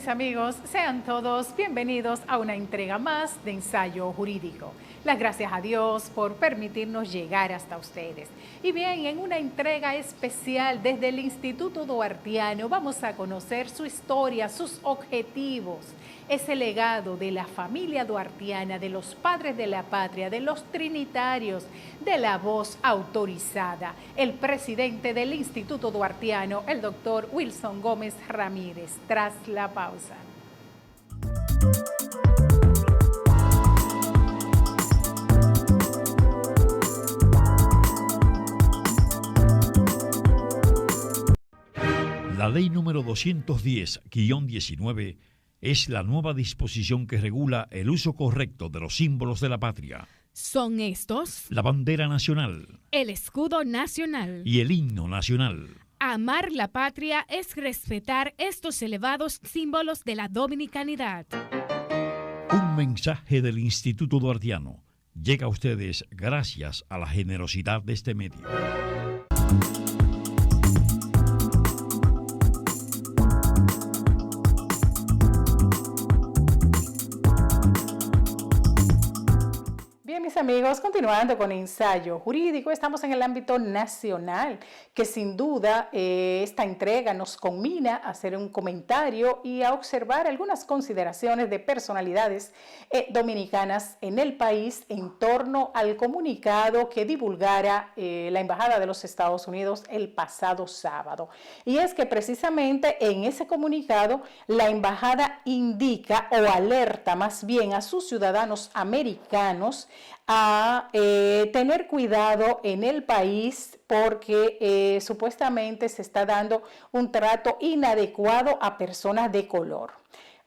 mis amigos, sean todos bienvenidos a una entrega más de Ensayo Jurídico. Las gracias a Dios por permitirnos llegar hasta ustedes. Y bien, en una entrega especial desde el Instituto Duartiano vamos a conocer su historia, sus objetivos, ese legado de la familia duartiana, de los padres de la patria, de los trinitarios, de la voz autorizada, el presidente del Instituto Duartiano, el doctor Wilson Gómez Ramírez. Tras la pausa. La ley número 210-19 es la nueva disposición que regula el uso correcto de los símbolos de la patria. Son estos: la bandera nacional, el escudo nacional y el himno nacional. Amar la patria es respetar estos elevados símbolos de la dominicanidad. Un mensaje del Instituto Duartiano llega a ustedes gracias a la generosidad de este medio. Mis amigos, continuando con Ensayo Jurídico, estamos en el ámbito nacional, que sin duda esta entrega nos conmina a hacer un comentario y a observar algunas consideraciones de personalidades dominicanas en el país en torno al comunicado que divulgara la Embajada de los Estados Unidos el pasado sábado. Y es que precisamente en ese comunicado la Embajada indica o alerta más bien a sus ciudadanos americanos a tener cuidado en el país porque supuestamente se está dando un trato inadecuado a personas de color.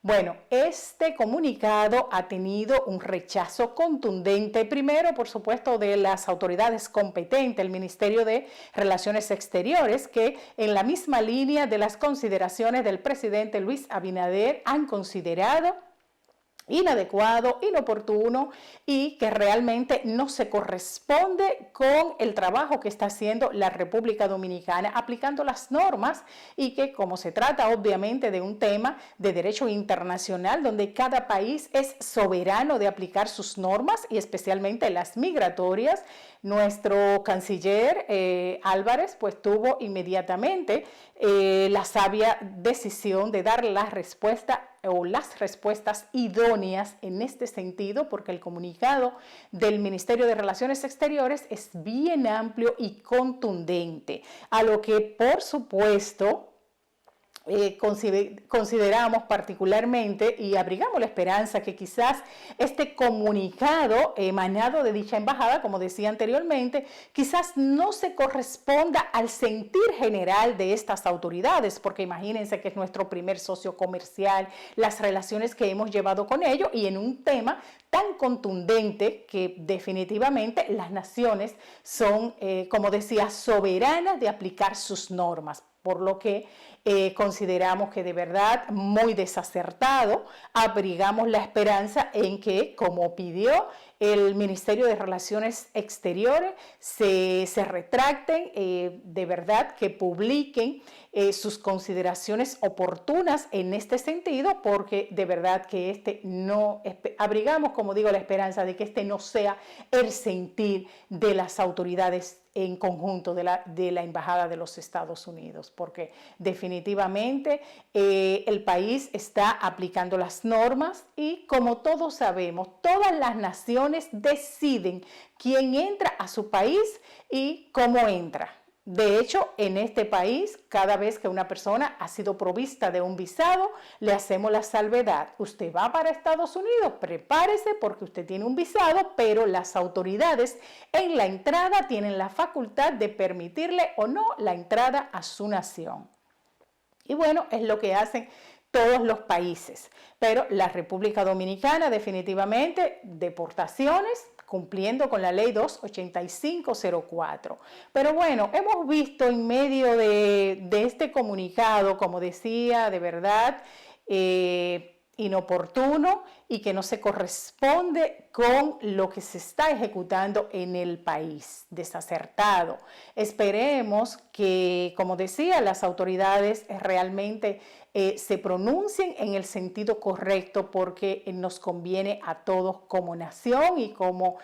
Bueno, este comunicado ha tenido un rechazo contundente, primero, por supuesto, de las autoridades competentes, el Ministerio de Relaciones Exteriores, que en la misma línea de las consideraciones del presidente Luis Abinader han considerado inadecuado, inoportuno y que realmente no se corresponde con el trabajo que está haciendo la República Dominicana aplicando las normas y que, como se trata obviamente de un tema de derecho internacional donde cada país es soberano de aplicar sus normas y especialmente las migratorias, nuestro canciller Álvarez pues tuvo inmediatamente la sabia decisión de dar la respuesta o las respuestas idóneas en este sentido, porque el comunicado del Ministerio de Relaciones Exteriores es bien amplio y contundente, a lo que por supuesto consideramos particularmente y abrigamos la esperanza que quizás este comunicado emanado de dicha embajada, como decía anteriormente, quizás no se corresponda al sentir general de estas autoridades, porque imagínense que es nuestro primer socio comercial, las relaciones que hemos llevado con ellos y en un tema tan contundente que definitivamente las naciones son, como decía, soberanas de aplicar sus normas. Por lo que consideramos que de verdad muy desacertado, abrigamos la esperanza en que, como pidió el Ministerio de Relaciones Exteriores, se retracten, de verdad que publiquen sus consideraciones oportunas en este sentido, porque de verdad que abrigamos, como digo, la esperanza de que este no sea el sentir de las autoridades en conjunto de la Embajada de los Estados Unidos, porque definitivamente el país está aplicando las normas y, como todos sabemos, todas las naciones deciden quién entra a su país y cómo entra. De hecho, en este país, cada vez que una persona ha sido provista de un visado, le hacemos la salvedad. Usted va para Estados Unidos, prepárese porque usted tiene un visado, pero las autoridades en la entrada tienen la facultad de permitirle o no la entrada a su nación. Y bueno, es lo que hacen todos los países. Pero la República Dominicana definitivamente deportaciones, cumpliendo con la ley 28504. Pero bueno, hemos visto en medio de este comunicado, como decía, de verdad, inoportuno y que no se corresponde con lo que se está ejecutando en el país, desacertado. Esperemos que, como decía, las autoridades realmente se pronuncien en el sentido correcto, porque nos conviene a todos como nación y como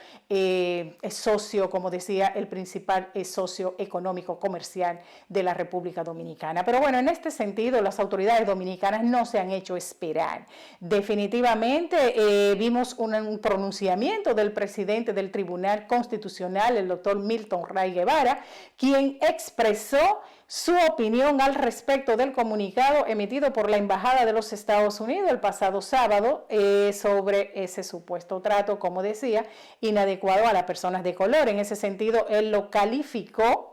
socio, como decía, el principal socio económico comercial de la República Dominicana. Pero bueno, en este sentido las autoridades dominicanas no se han hecho esperar. Definitivamente vimos un pronunciamiento del presidente del Tribunal Constitucional, el doctor Milton Ray Guevara, quien expresó su opinión al respecto del comunicado emitido por la Embajada de los Estados Unidos el pasado sábado sobre ese supuesto trato, como decía, inadecuado a las personas de color. En ese sentido, él lo calificó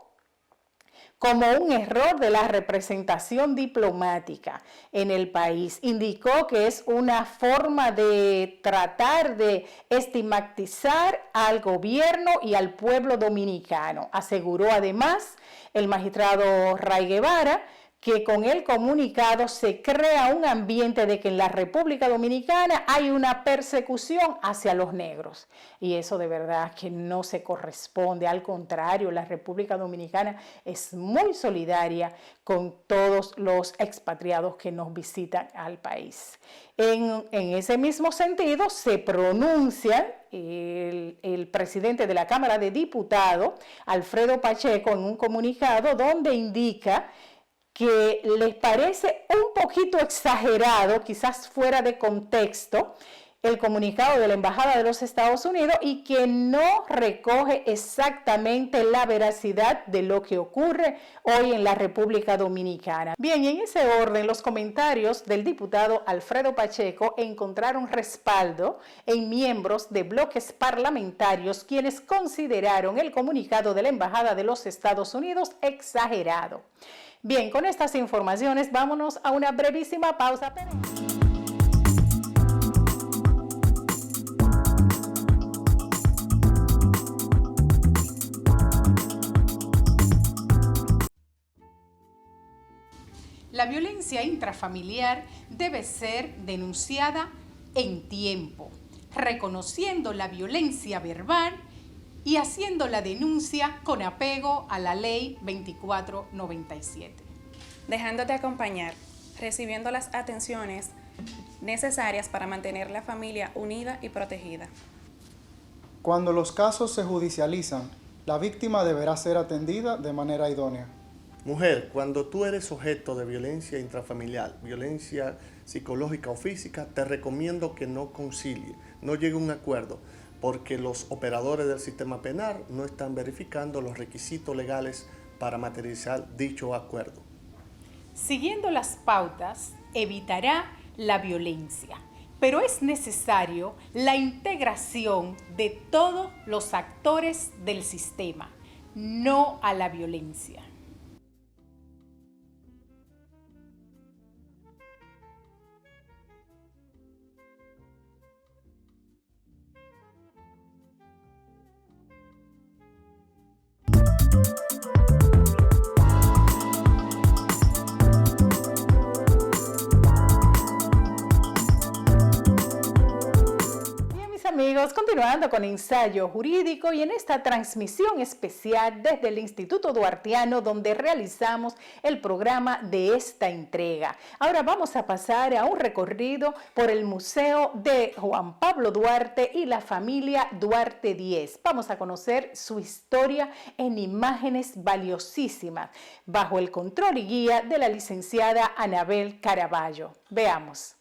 como un error de la representación diplomática en el país. Indicó que es una forma de tratar de estigmatizar al gobierno y al pueblo dominicano. Aseguró además el magistrado Ray Guevara que con el comunicado se crea un ambiente de que en la República Dominicana hay una persecución hacia los negros. Y eso de verdad que no se corresponde. Al contrario, la República Dominicana es muy solidaria con todos los expatriados que nos visitan al país. En ese mismo sentido, se pronuncia el presidente de la Cámara de Diputados, Alfredo Pacheco, en un comunicado donde indica que les parece un poquito exagerado, quizás fuera de contexto, el comunicado de la Embajada de los Estados Unidos, y que no recoge exactamente la veracidad de lo que ocurre hoy en la República Dominicana. Bien, y en ese orden, los comentarios del diputado Alfredo Pacheco encontraron respaldo en miembros de bloques parlamentarios, quienes consideraron el comunicado de la Embajada de los Estados Unidos exagerado. Bien, con estas informaciones vámonos a una brevísima pausa. La violencia intrafamiliar debe ser denunciada en tiempo, reconociendo la violencia verbal y haciendo la denuncia con apego a la Ley 2497. Dejándote acompañar, recibiendo las atenciones necesarias para mantener la familia unida y protegida. Cuando los casos se judicializan, la víctima deberá ser atendida de manera idónea. Mujer, cuando tú eres objeto de violencia intrafamiliar, violencia psicológica o física, te recomiendo que no concilie, no llegue a un acuerdo, porque los operadores del sistema penal no están verificando los requisitos legales para materializar dicho acuerdo. Siguiendo las pautas, evitará la violencia, pero es necesario la integración de todos los actores del sistema, no a la violencia. Amigos, continuando con Ensayo Jurídico y en esta transmisión especial desde el Instituto Duartiano, donde realizamos el programa de esta entrega. Ahora vamos a pasar a un recorrido por el Museo de Juan Pablo Duarte y la familia Duarte X. Vamos a conocer su historia en imágenes valiosísimas, bajo el control y guía de la licenciada Anabel Caraballo. Veamos.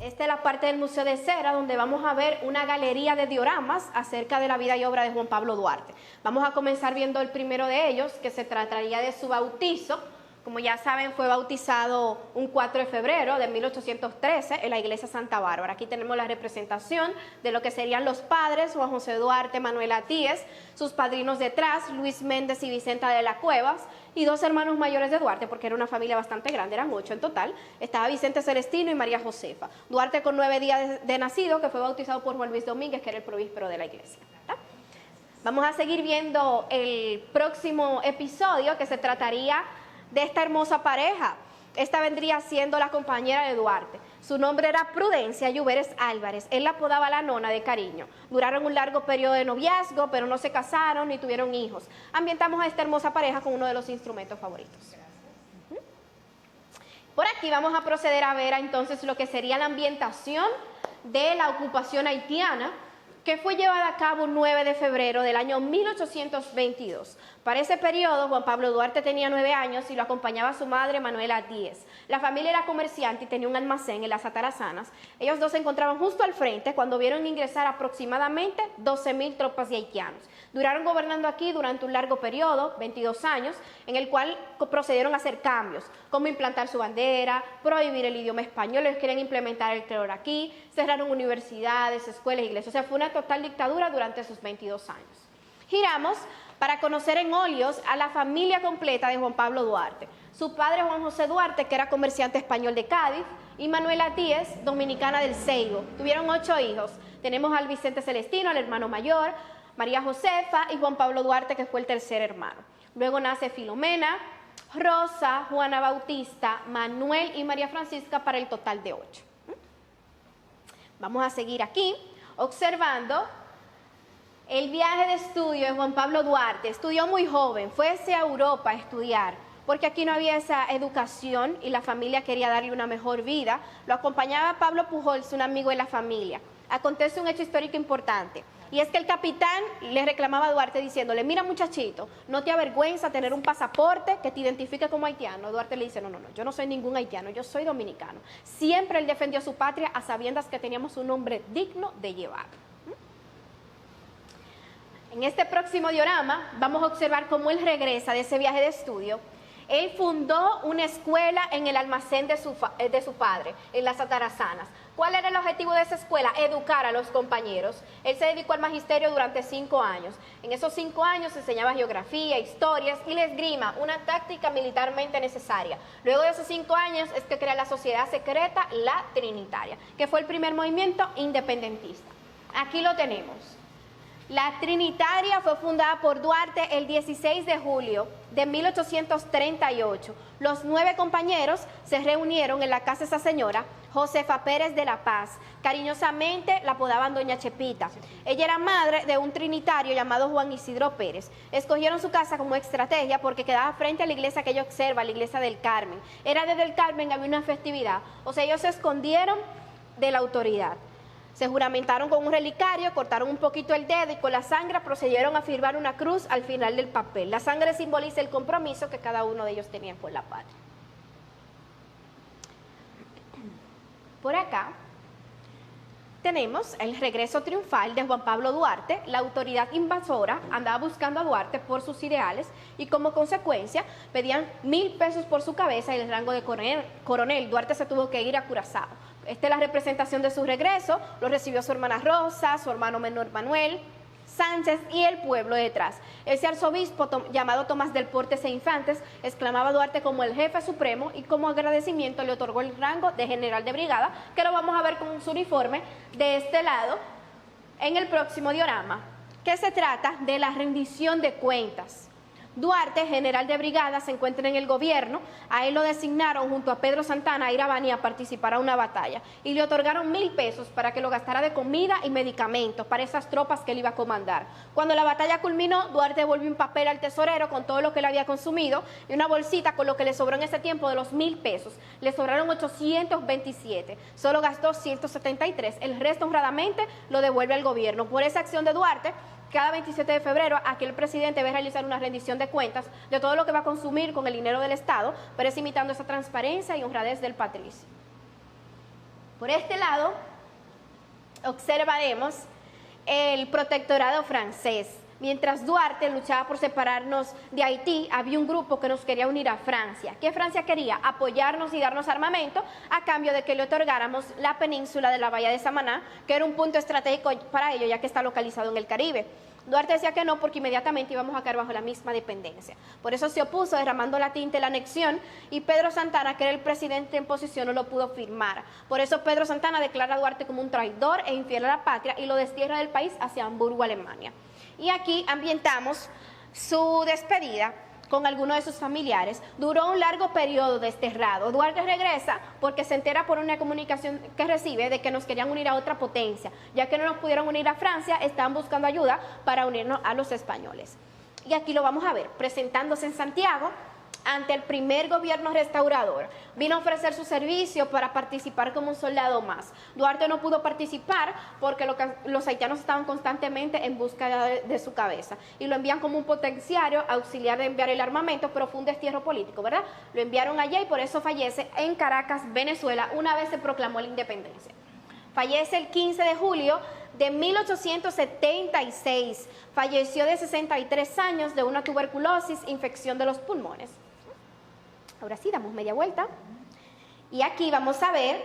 Esta es la parte del Museo de Cera, donde vamos a ver una galería de dioramas acerca de la vida y obra de Juan Pablo Duarte. Vamos a comenzar viendo el primero de ellos, que se trataría de su bautizo. Como ya saben, fue bautizado un 4 de febrero de 1813 en la iglesia Santa Bárbara. Aquí tenemos la representación de lo que serían los padres, Juan José Duarte, Manuela Tíez, sus padrinos detrás, Luis Méndez y Vicenta de la Cuevas, y dos hermanos mayores de Duarte, porque era una familia bastante grande, eran 8 en total. Estaba Vicente Celestino y María Josefa. Duarte con 9 días de nacido, que fue bautizado por Juan Luis Domínguez, que era el províspero de la iglesia, ¿verdad? Vamos a seguir viendo el próximo episodio, que se trataría de esta hermosa pareja. Esta vendría siendo la compañera de Duarte. Su nombre era Prudencia Lluveres Álvarez. Él la apodaba la nona de cariño. Duraron un largo periodo de noviazgo, pero no se casaron ni tuvieron hijos. Ambientamos a esta hermosa pareja con uno de los instrumentos favoritos. Por aquí vamos a proceder a ver entonces lo que sería la ambientación de la ocupación haitiana, que fue llevada a cabo un 9 de febrero del año 1822. Para ese periodo, Juan Pablo Duarte tenía 9 años y lo acompañaba su madre, Manuela 10. La familia era comerciante y tenía un almacén en las Atarazanas. Ellos dos se encontraban justo al frente cuando vieron ingresar aproximadamente 12.000 tropas de haitianos. Duraron gobernando aquí durante un largo periodo, 22 años, en el cual procedieron a hacer cambios, como implantar su bandera, prohibir el idioma español, ellos querían implementar el creol aquí, cerraron universidades, escuelas, iglesias, o sea, fue una total dictadura durante sus 22 años. Giramos para conocer en óleos a la familia completa de Juan Pablo Duarte. Su padre, Juan José Duarte, que era comerciante español de Cádiz, y Manuela Díez, dominicana del Seibo. Tuvieron 8 hijos. Tenemos al Vicente Celestino, el hermano mayor, María Josefa y Juan Pablo Duarte, que fue el tercer hermano. Luego nace Filomena, Rosa, Juana Bautista, Manuel y María Francisca, para el total de 8. Vamos a seguir aquí observando el viaje de estudio de Juan Pablo Duarte. Estudió muy joven, fue hacia Europa a estudiar, porque aquí no había esa educación y la familia quería darle una mejor vida. Lo acompañaba Pablo Pujols, un amigo de la familia. Acontece un hecho histórico importante, y es que el capitán le reclamaba a Duarte diciéndole: mira, muchachito, ¿no te avergüenza tener un pasaporte que te identifique como haitiano? Duarte le dice: no, yo no soy ningún haitiano, yo soy dominicano. Siempre él defendió su patria a sabiendas que teníamos un nombre digno de llevar. En este próximo diorama vamos a observar cómo él regresa de ese viaje de estudio. Él fundó una escuela en el almacén de su padre, en las Atarazanas. ¿Cuál era el objetivo de esa escuela? Educar a los compañeros. Él se dedicó al magisterio durante 5 años. En esos 5 años enseñaba geografía, historias y la esgrima, una táctica militarmente necesaria. Luego de esos 5 años es que crea la sociedad secreta, la Trinitaria, que fue el primer movimiento independentista. Aquí lo tenemos. La Trinitaria fue fundada por Duarte el 16 de julio de 1838. Los 9 compañeros se reunieron en la casa de esa señora, Josefa Pérez de la Paz. Cariñosamente la apodaban Doña Chepita. Ella era madre de un trinitario llamado Juan Isidro Pérez. Escogieron su casa como estrategia porque quedaba frente a la iglesia que ella observa, la iglesia del Carmen. Era desde el Carmen, había una festividad. O sea, ellos se escondieron de la autoridad. Se juramentaron con un relicario, cortaron un poquito el dedo y con la sangre procedieron a firmar una cruz al final del papel. La sangre simboliza el compromiso que cada uno de ellos tenía con la patria. Por acá tenemos el regreso triunfal de Juan Pablo Duarte. La autoridad invasora andaba buscando a Duarte por sus ideales y como consecuencia pedían 1,000 pesos por su cabeza y el rango de coronel. Duarte se tuvo que ir a Curazao. Esta es la representación de su regreso. Lo recibió su hermana Rosa, su hermano menor Manuel Sánchez y el pueblo detrás. Ese arzobispo llamado Tomás del Portes e Infantes exclamaba a Duarte como el jefe supremo y como agradecimiento le otorgó el rango de general de brigada, que lo vamos a ver con su uniforme de este lado en el próximo diorama, que se trata de la rendición de cuentas. Duarte, general de brigada, se encuentra en el gobierno. A él lo designaron junto a Pedro Santana a ir a Baní a participar a una batalla y le otorgaron 1,000 pesos para que lo gastara de comida y medicamentos para esas tropas que él iba a comandar. Cuando la batalla culminó, Duarte devolvió un papel al tesorero con todo lo que él había consumido y una bolsita con lo que le sobró en ese tiempo de los 1,000 pesos. Le sobraron 827, solo gastó 173, el resto honradamente lo devuelve al gobierno. Por esa acción de Duarte, cada 27 de febrero, aquí el presidente va a realizar una rendición de cuentas de todo lo que va a consumir con el dinero del Estado, pero es imitando esa transparencia y honradez del patricio. Por este lado, observaremos el protectorado francés. Mientras Duarte luchaba por separarnos de Haití, había un grupo que nos quería unir a Francia. ¿Qué Francia quería? Apoyarnos y darnos armamento a cambio de que le otorgáramos la península de la Bahía de Samaná, que era un punto estratégico para ello, ya que está localizado en el Caribe. Duarte decía que no, porque inmediatamente íbamos a caer bajo la misma dependencia. Por eso se opuso, derramando la tinta en la anexión, y Pedro Santana, que era el presidente en posición, no lo pudo firmar. Por eso Pedro Santana declara a Duarte como un traidor e infiel a la patria y lo destierra del país hacia Hamburgo, Alemania. Y aquí ambientamos su despedida con algunos de sus familiares. Duró un largo periodo desterrado. Duarte regresa porque se entera por una comunicación que recibe de que nos querían unir a otra potencia. Ya que no nos pudieron unir a Francia, estaban buscando ayuda para unirnos a los españoles. Y aquí lo vamos a ver, presentándose en Santiago ante el primer gobierno restaurador. Vino a ofrecer su servicio para participar como un soldado más. Duarte no pudo participar porque los haitianos estaban constantemente en busca de su cabeza y lo envían como un potenciario auxiliar de enviar el armamento, pero fue un destierro político, ¿verdad? Lo enviaron allá y por eso fallece en Caracas, Venezuela, una vez se proclamó la independencia. Fallece el 15 de julio de 1876. Falleció de 63 años de una tuberculosis, infección de los pulmones. Ahora sí, damos media vuelta. Y aquí vamos a ver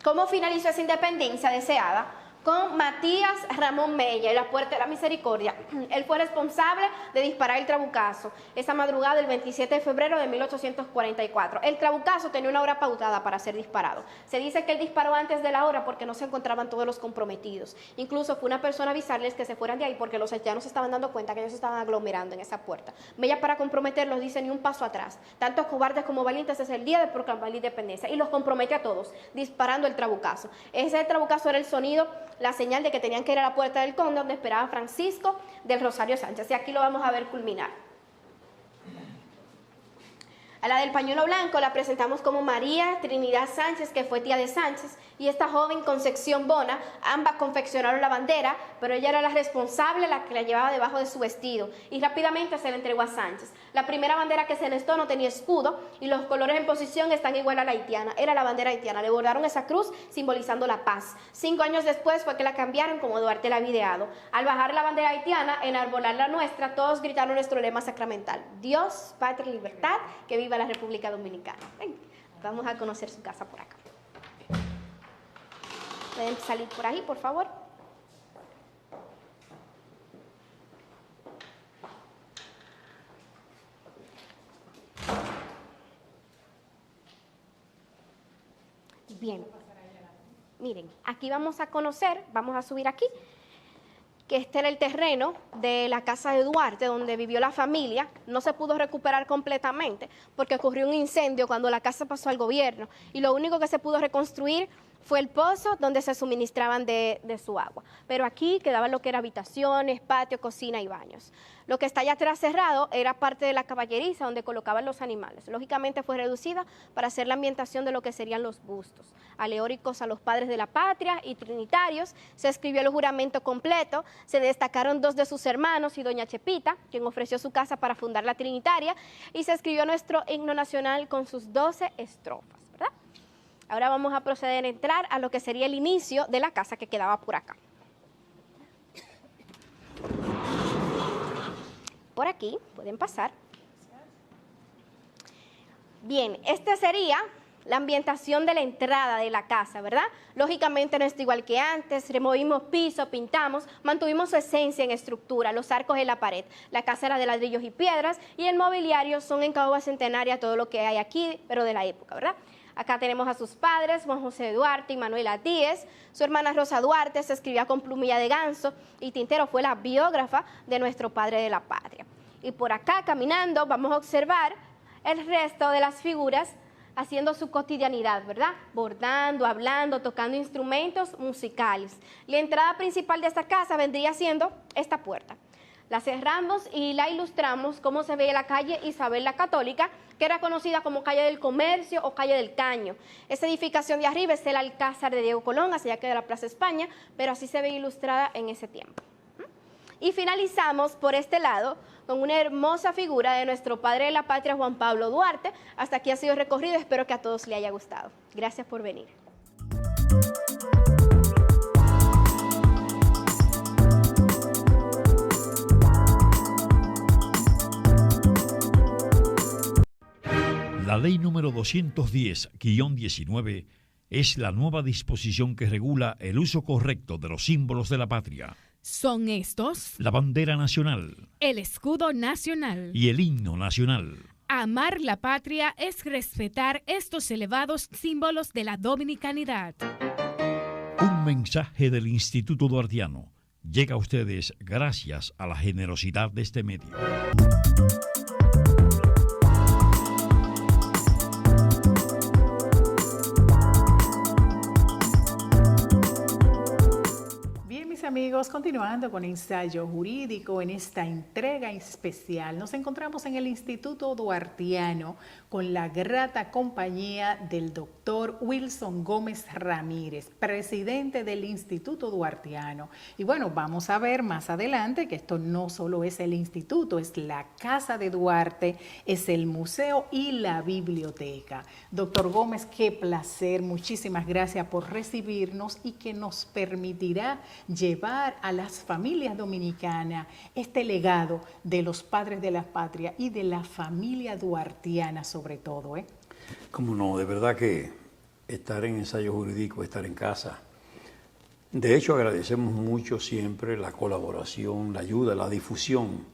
cómo finalizó esa independencia deseada con Matías Ramón Mella en la Puerta de la Misericordia. Él fue responsable de disparar el trabucazo esa madrugada del 27 de febrero de 1844. El trabucazo tenía una hora pautada para ser disparado. Se dice que él disparó antes de la hora porque no se encontraban todos los comprometidos. Incluso fue una persona a avisarles que se fueran de ahí porque los haitianos se estaban dando cuenta que ellos se estaban aglomerando en esa puerta. Mella, para comprometerlos, dice ni un paso atrás. Tanto cobardes como valientes, es el día de proclamar la independencia. Y los compromete a todos, disparando el trabucazo. Ese trabucazo era el sonido, la señal de que tenían que ir a la Puerta del Conde, donde esperaba Francisco del Rosario Sánchez. Y aquí lo vamos a ver culminar. A la del pañuelo blanco la presentamos como María Trinidad Sánchez, que fue tía de Sánchez, y esta joven Concepción Bona. Ambas confeccionaron la bandera, pero ella era la responsable, la que la llevaba debajo de su vestido, y rápidamente se la entregó a Sánchez. La primera bandera que se enestó no tenía escudo, y los colores en posición están igual a la haitiana. Era la bandera haitiana. Le bordaron esa cruz simbolizando la paz. 5 años después fue que la cambiaron como Duarte la había ideado. Al bajar la bandera haitiana, enarbolar la nuestra, todos gritaron nuestro lema sacramental: Dios, patria y libertad, que viva la República Dominicana. Ven, vamos a conocer su casa por acá. Pueden salir por ahí, por favor. Bien. Miren, aquí vamos a conocer, vamos a subir aquí, que este era el terreno de la casa de Duarte, donde vivió la familia. No se pudo recuperar completamente porque ocurrió un incendio cuando la casa pasó al gobierno y lo único que se pudo reconstruir fue el pozo donde se suministraban de su agua. Pero aquí quedaban lo que eran habitaciones, patio, cocina y baños. Lo que está allá atrás cerrado era parte de la caballeriza donde colocaban los animales. Lógicamente fue reducida para hacer la ambientación de lo que serían los bustos, aleóricos a los padres de la patria y trinitarios. Se escribió el juramento completo, se destacaron 2 de sus hermanos y doña Chepita, quien ofreció su casa para fundar la Trinitaria, y se escribió nuestro himno nacional con sus 12 estrofas, ¿verdad? Ahora vamos a proceder a entrar a lo que sería el inicio de la casa que quedaba por acá. Por aquí, pueden pasar. Bien, esta sería la ambientación de la entrada de la casa, ¿verdad? Lógicamente no está igual que antes, removimos piso, pintamos, mantuvimos su esencia en estructura, los arcos en la pared. La casa era de ladrillos y piedras y el mobiliario son en caoba centenaria, todo lo que hay aquí, pero de la época, ¿verdad? Acá tenemos a sus padres, Juan José Duarte y Manuela Díez. Su hermana Rosa Duarte se escribía con plumilla de ganso y Tintero fue la biógrafa de nuestro padre de la patria. Y por acá, caminando, vamos a observar el resto de las figuras haciendo su cotidianidad, ¿verdad? Bordando, hablando, tocando instrumentos musicales. La entrada principal de esta casa vendría siendo esta puerta. La cerramos y la ilustramos como se ve la calle Isabel la Católica, que era conocida como calle del Comercio o calle del Caño. Esta edificación de arriba es el Alcázar de Diego Colón, hacia allá de la Plaza España, pero así se ve ilustrada en ese tiempo. Y finalizamos por este lado con una hermosa figura de nuestro padre de la patria, Juan Pablo Duarte. Hasta aquí ha sido el recorrido, espero que a todos les haya gustado. Gracias por venir. La ley número 210-19 es la nueva disposición que regula el uso correcto de los símbolos de la patria. Son estos: La bandera nacional el escudo nacional. y el himno nacional. Amar la patria es respetar estos elevados símbolos de la dominicanidad. Un mensaje del Instituto Duartiano llega a ustedes gracias a la generosidad de este medio. Amigos, continuando con Ensayo Jurídico, en esta entrega especial nos encontramos en el Instituto Duartiano con la grata compañía del doctor Wilson Gómez Ramírez, presidente del Instituto Duartiano. Y bueno, vamos a ver más adelante que esto no solo es el instituto, es la Casa de Duarte, es el museo y la biblioteca. Doctor Gómez, qué placer, muchísimas gracias por recibirnos y que nos permitirá llevar a las familias dominicanas este legado de los padres de la patria y de la familia duartiana sobre todo. Cómo no, de verdad que estar en Ensayo Jurídico, estar en casa. De hecho, agradecemos mucho siempre la colaboración, la ayuda, la difusión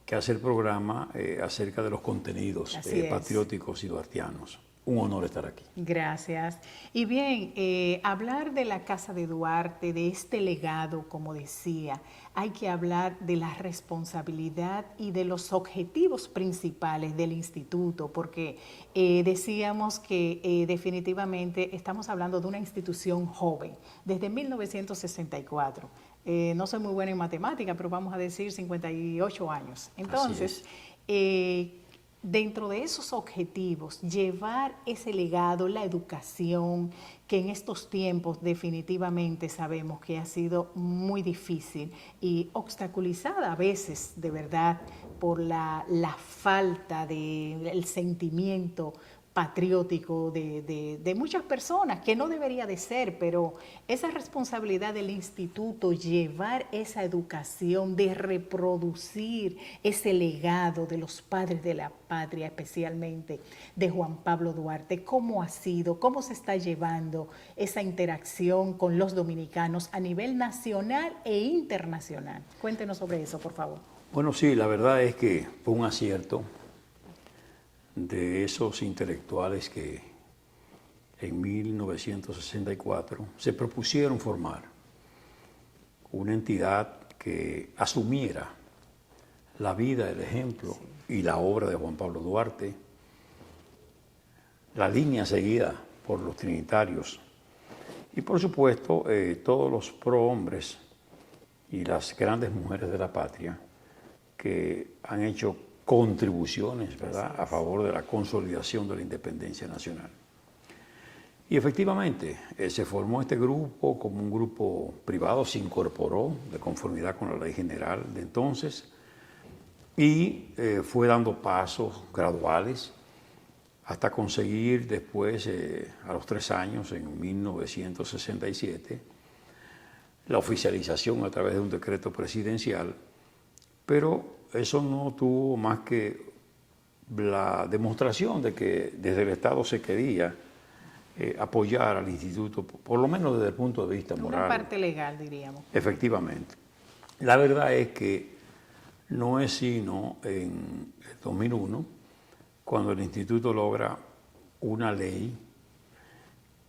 que hace el programa acerca de los contenidos patrióticos y duartianos. Un honor estar aquí. Gracias. Y bien, hablar de la Casa de Duarte, de este legado, como decía, hay que hablar de la responsabilidad y de los objetivos principales del instituto, porque decíamos que definitivamente estamos hablando de una institución joven, desde 1964. No soy muy buena en matemática, pero vamos a decir 58 años. Entonces, dentro de esos objetivos, llevar ese legado, la educación, que en estos tiempos definitivamente sabemos que ha sido muy difícil y obstaculizada a veces, de verdad, por la falta del sentimiento patriótico de muchas personas, que no debería de ser, pero esa responsabilidad del instituto, llevar esa educación, de reproducir ese legado de los padres de la patria, especialmente de Juan Pablo Duarte, ¿cómo ha sido, cómo se está llevando esa interacción con los dominicanos a nivel nacional e internacional? Cuéntenos sobre eso, por favor. Bueno, sí, la verdad es que fue un acierto de esos intelectuales que en 1964 se propusieron formar una entidad que asumiera la vida, el ejemplo y la obra de Juan Pablo Duarte, la línea seguida por los trinitarios y por supuesto todos los prohombres y las grandes mujeres de la patria que han hecho contribuciones, ¿verdad?, a favor de la consolidación de la independencia nacional. Y efectivamente, se formó este grupo como un grupo privado, se incorporó de conformidad con la ley general de entonces y fue dando pasos graduales hasta conseguir después, a los 3 años, en 1967, la oficialización a través de un decreto presidencial, pero eso no tuvo más que la demostración de que desde el Estado se quería apoyar al instituto, por lo menos desde el punto de vista moral. Una parte legal, diríamos. Efectivamente. La verdad es que no es sino en el 2001 cuando el instituto logra una ley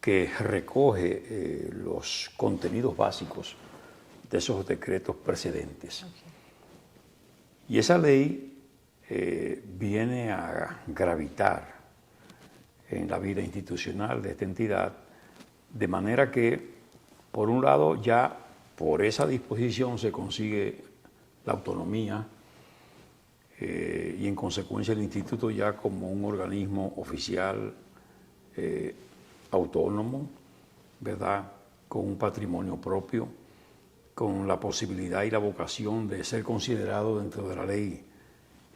que recoge los contenidos básicos de esos decretos precedentes. Okay. Y esa ley viene a gravitar en la vida institucional de esta entidad, de manera que, por un lado, ya por esa disposición se consigue la autonomía y en consecuencia el instituto ya como un organismo oficial autónomo, ¿verdad?, con un patrimonio propio, con la posibilidad y la vocación de ser considerado dentro de la Ley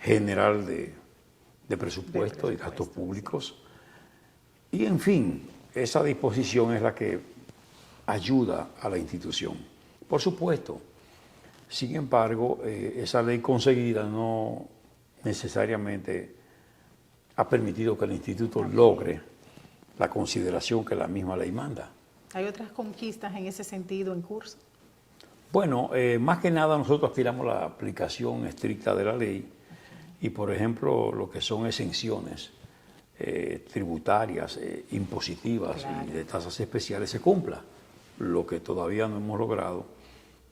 General de Presupuesto y Gastos Públicos. Y, en fin, esa disposición es la que ayuda a la institución. Por supuesto, sin embargo, esa ley conseguida no necesariamente ha permitido que el instituto logre la consideración que la misma ley manda. ¿Hay otras conquistas en ese sentido en curso? Bueno, más que nada nosotros aspiramos a la aplicación estricta de la ley y, por ejemplo, lo que son exenciones tributarias, impositivas y de tasas especiales se cumpla. Lo que todavía no hemos logrado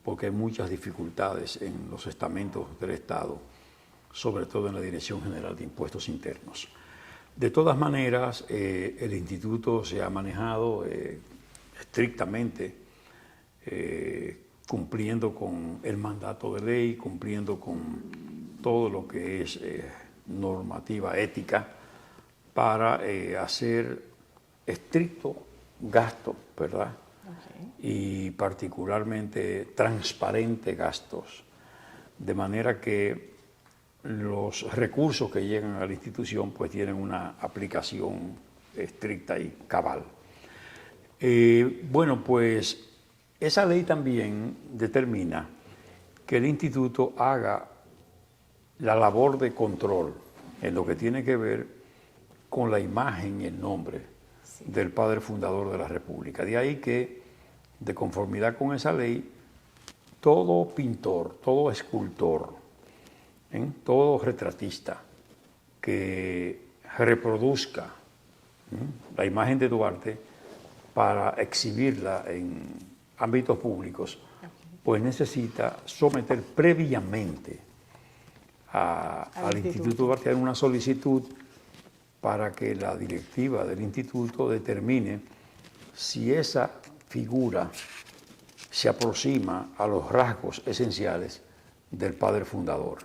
porque hay muchas dificultades en los estamentos del Estado, sobre todo en la Dirección General de Impuestos Internos. De todas maneras, el instituto se ha manejado estrictamente, cumpliendo con el mandato de ley, cumpliendo con todo lo que es normativa ética, para hacer estricto gasto, ¿verdad? Y particularmente transparente gastos, de manera que los recursos que llegan a la institución pues tienen una aplicación estricta y cabal. Bueno, pues esa ley también determina que el instituto haga la labor de control en lo que tiene que ver con la imagen y el nombre del padre fundador de la República. De ahí que, de conformidad con esa ley, todo pintor, todo escultor, todo retratista que reproduzca la imagen de Duarte para exhibirla en ámbitos públicos, pues necesita someter previamente al Instituto Duartiano una solicitud para que la directiva del instituto determine si esa figura se aproxima a los rasgos esenciales del padre fundador.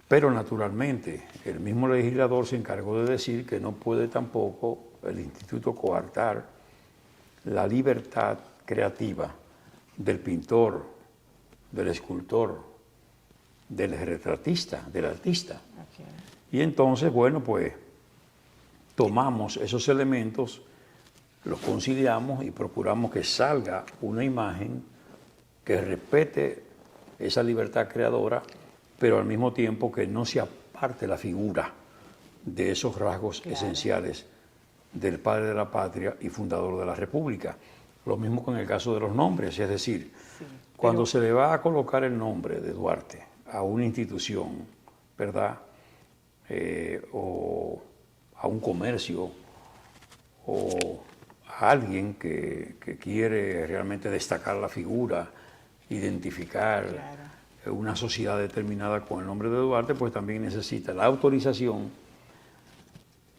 Pero naturalmente el mismo legislador se encargó de decir que no puede tampoco el instituto coartar la libertad creativa del pintor, del escultor, del retratista, del artista. Y entonces, bueno, pues tomamos esos elementos, los conciliamos y procuramos que salga una imagen que respete esa libertad creadora, pero al mismo tiempo que no se aparte la figura de esos rasgos esenciales del padre de la patria y fundador de la República. Lo mismo con el caso de los nombres, es decir, cuando se le va a colocar el nombre de Duarte a una institución, ¿verdad? O a un comercio, o a alguien que quiere realmente destacar la figura, identificar una sociedad determinada con el nombre de Duarte, pues también necesita la autorización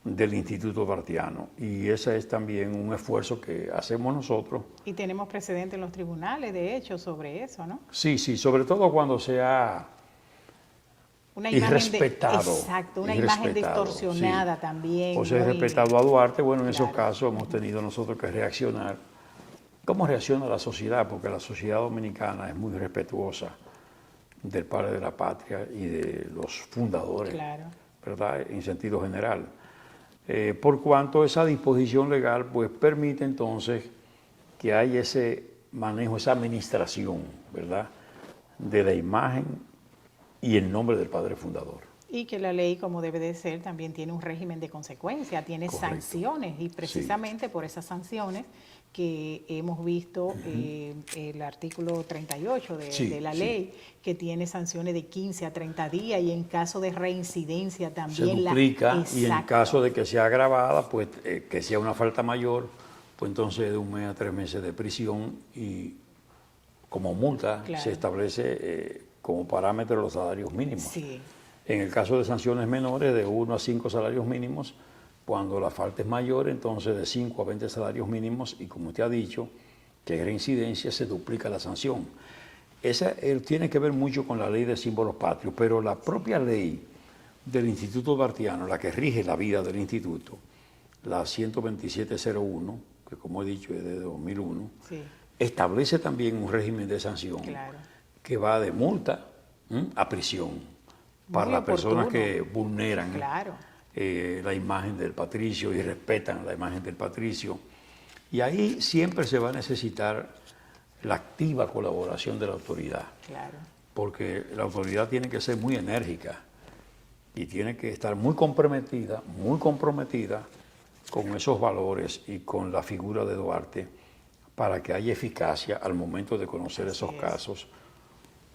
del Instituto Duartiano. Y ese es también un esfuerzo que hacemos nosotros. Y tenemos precedentes en los tribunales, de hecho, sobre eso, ¿no? Sí, sobre todo cuando se ha una irrespetado. Exacto, una imagen distorsionada también. O sea, respetado a Duarte, bueno, en esos casos hemos tenido nosotros que reaccionar. ¿Cómo reacciona la sociedad? Porque la sociedad dominicana es muy respetuosa del padre de la patria y de los fundadores, ¿verdad? En sentido general. Por cuanto esa disposición legal pues permite entonces que haya ese manejo, esa administración, ¿verdad?, de la imagen y el nombre del padre fundador. Y que la ley, como debe de ser, también tiene un régimen de consecuencia, tiene sanciones, y precisamente por esas sanciones que hemos visto el artículo 38 de la ley, que tiene sanciones de 15 a 30 días, y en caso de reincidencia también se duplica, y en caso de que sea agravada, pues que sea una falta mayor, pues entonces de 1 mes a 3 meses de prisión, y como multa se establece como parámetro los salarios mínimos. En el caso de sanciones menores, de 1 a 5 salarios mínimos. Cuando la falta es mayor, entonces de 5 a 20 salarios mínimos, y como usted ha dicho, que hay reincidencia, se duplica la sanción. Esa tiene que ver mucho con la ley de símbolos patrios, pero la propia ley del Instituto Duartiano, la que rige la vida del instituto, la 12701, que como he dicho es de 2001, establece también un régimen de sanción que va de multa a prisión para las personas que vulneran la imagen del patricio y respetan la imagen del patricio. Y ahí siempre se va a necesitar la activa colaboración de la autoridad, porque la autoridad tiene que ser muy enérgica y tiene que estar muy comprometida con esos valores y con la figura de Duarte, para que haya eficacia al momento de conocer esos casos,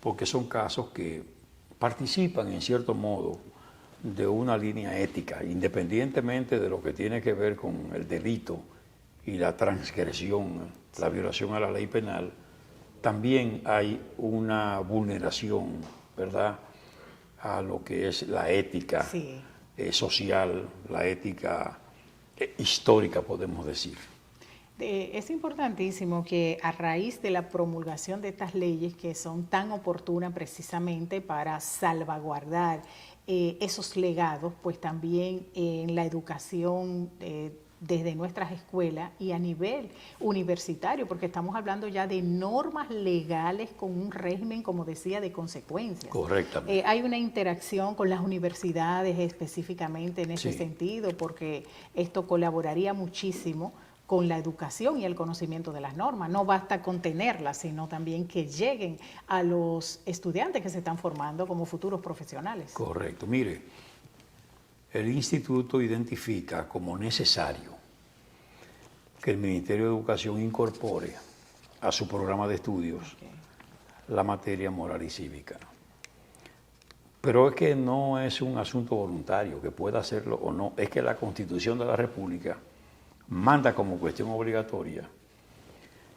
porque son casos que participan en cierto modo de una línea ética, independientemente de lo que tiene que ver con el delito y la transgresión, la violación a la ley penal, también hay una vulneración, ¿verdad?, a lo que es la ética Sí. Social, la ética histórica, podemos decir. Es importantísimo que a raíz de la promulgación de estas leyes que son tan oportunas precisamente para salvaguardar esos legados, pues también en la educación desde nuestras escuelas y a nivel universitario, porque estamos hablando ya de normas legales con un régimen, como decía, de consecuencias. Correctamente. Hay una interacción con las universidades específicamente en ese sentido, porque esto colaboraría muchísimo con la educación y el conocimiento de las normas. No basta con tenerlas, sino también que lleguen a los estudiantes que se están formando como futuros profesionales. Correcto. Mire, el instituto identifica como necesario que el Ministerio de Educación incorpore a su programa de estudios la materia moral y cívica. Pero es que no es un asunto voluntario, que pueda hacerlo o no. Es que la Constitución de la República manda como cuestión obligatoria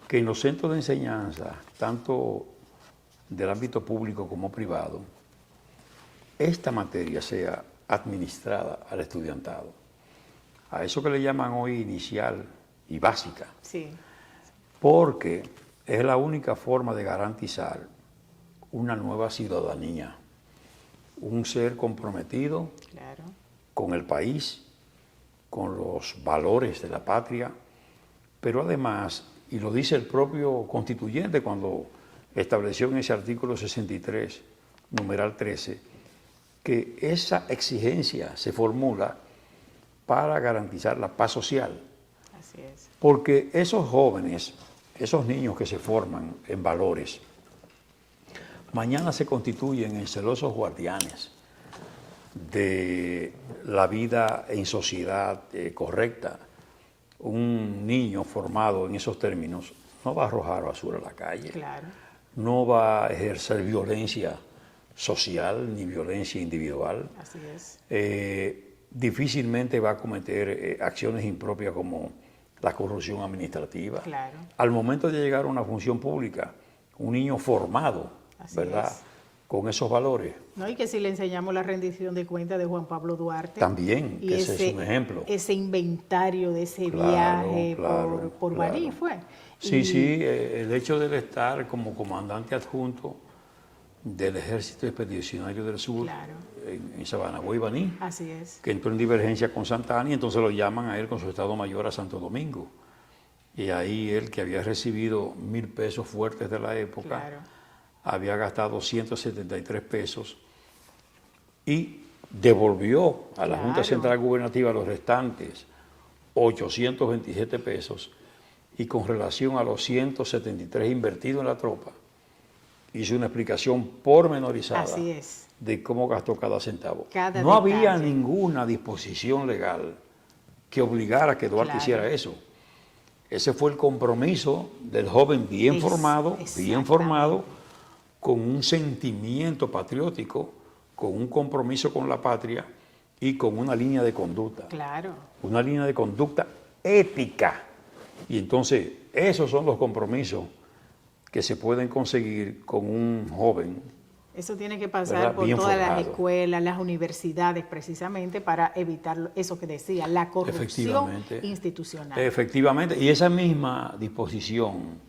que en los centros de enseñanza, tanto del ámbito público como privado, esta materia sea administrada al estudiantado. A eso que le llaman hoy inicial y básica. Sí. Porque es la única forma de garantizar una nueva ciudadanía, un ser comprometido con el país, con los valores de la patria, pero además, y lo dice el propio constituyente cuando estableció en ese artículo 63, numeral 13, que esa exigencia se formula para garantizar la paz social. Así es. Porque esos jóvenes, esos niños que se forman en valores, mañana se constituyen en celosos guardianes de la vida en sociedad correcta. Un niño formado en esos términos no va a arrojar basura a la calle, no va a ejercer violencia social ni violencia individual. Así es. Difícilmente va a cometer acciones impropias como la corrupción administrativa. Claro. Al momento de llegar a una función pública, un niño formado, Así ¿verdad?, es. con esos valores. ¿No? Y que si le enseñamos la rendición de cuentas de Juan Pablo Duarte. También, y que ese es un ejemplo. Ese inventario de ese Claro, viaje claro, por claro. Baní fue. Sí, sí, el hecho de él estar como comandante adjunto del Ejército Expedicionario del Sur en Sabana, Baní, Así es. que entró en divergencia con Santa Ana y entonces lo llaman a él con su Estado Mayor a Santo Domingo. Y ahí él, que había recibido 1,000 pesos fuertes de la época, había gastado 173 pesos y devolvió a la Junta Central Gubernativa los restantes 827 pesos y con relación a los 173 invertidos en la tropa, hizo una explicación pormenorizada de cómo gastó cada centavo. No había ninguna disposición legal que obligara a que Duarte hiciera eso. Ese fue el compromiso del joven bien formado, con un sentimiento patriótico, con un compromiso con la patria y con una línea de conducta. Claro. Una línea de conducta ética. Y entonces, esos son los compromisos que se pueden conseguir con un joven. Eso tiene que pasar por todas las escuelas, las universidades, precisamente para evitar eso que decía, la corrupción institucional. Efectivamente, y esa misma disposición,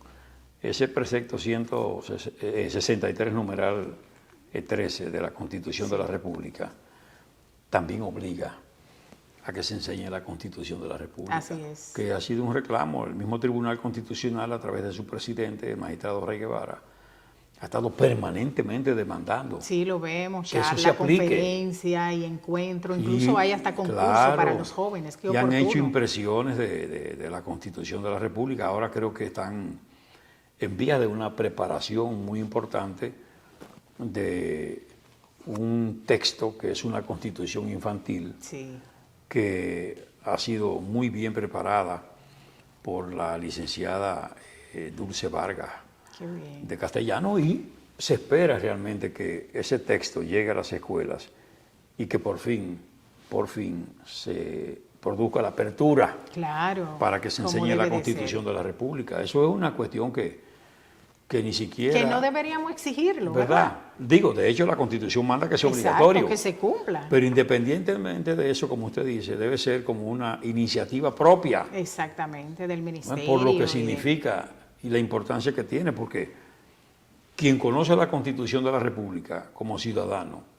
ese precepto 163, numeral 13 de la Constitución de la República, también obliga a que se enseñe la Constitución de la República. Así es. Que ha sido un reclamo. El mismo Tribunal Constitucional, a través de su presidente, el magistrado Rey Guevara, ha estado permanentemente demandando. Sí, lo vemos, ya la conferencia y encuentro, incluso hay hasta concurso para los jóvenes. Qué oportuno. Han hecho impresiones de la Constitución de la República. Ahora creo que están en vías de una preparación muy importante de un texto que es una Constitución infantil, que ha sido muy bien preparada por la licenciada Dulce Vargas de Castellano, y se espera realmente que ese texto llegue a las escuelas y que por fin se produzca la apertura para que se enseñe la Constitución de la República. Eso es una cuestión que que ni siquiera... Que no deberíamos exigirlo, ¿verdad? Digo, de hecho la Constitución manda que sea Exacto, obligatorio. que se cumpla. Pero independientemente de eso, como usted dice, debe ser como una iniciativa propia. Exactamente, del ministerio. Por lo que significa y la importancia que tiene, porque quien conoce la Constitución de la República como ciudadano,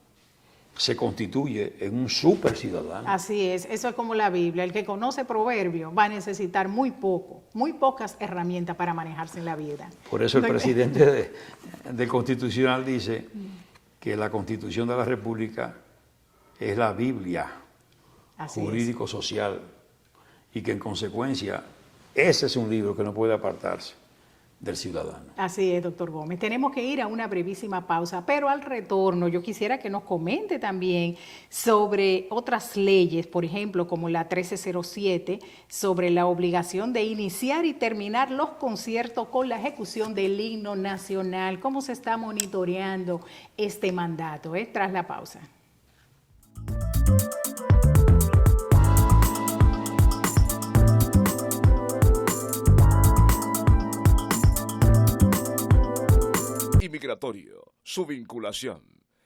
se constituye en un super ciudadano. Así es, eso es como la Biblia. El que conoce proverbio va a necesitar muy pocas herramientas para manejarse en la vida. Por eso el presidente del Constitucional dice que la Constitución de la República es la Biblia jurídico-social y que en consecuencia ese es un libro que no puede apartarse del ciudadano. Así es, doctor Gómez. Tenemos que ir a una brevísima pausa, pero al retorno yo quisiera que nos comente también sobre otras leyes, por ejemplo, como la 1307, sobre la obligación de iniciar y terminar los conciertos con la ejecución del himno nacional. ¿Cómo se está monitoreando este mandato? Tras la pausa. Migratorio, su vinculación.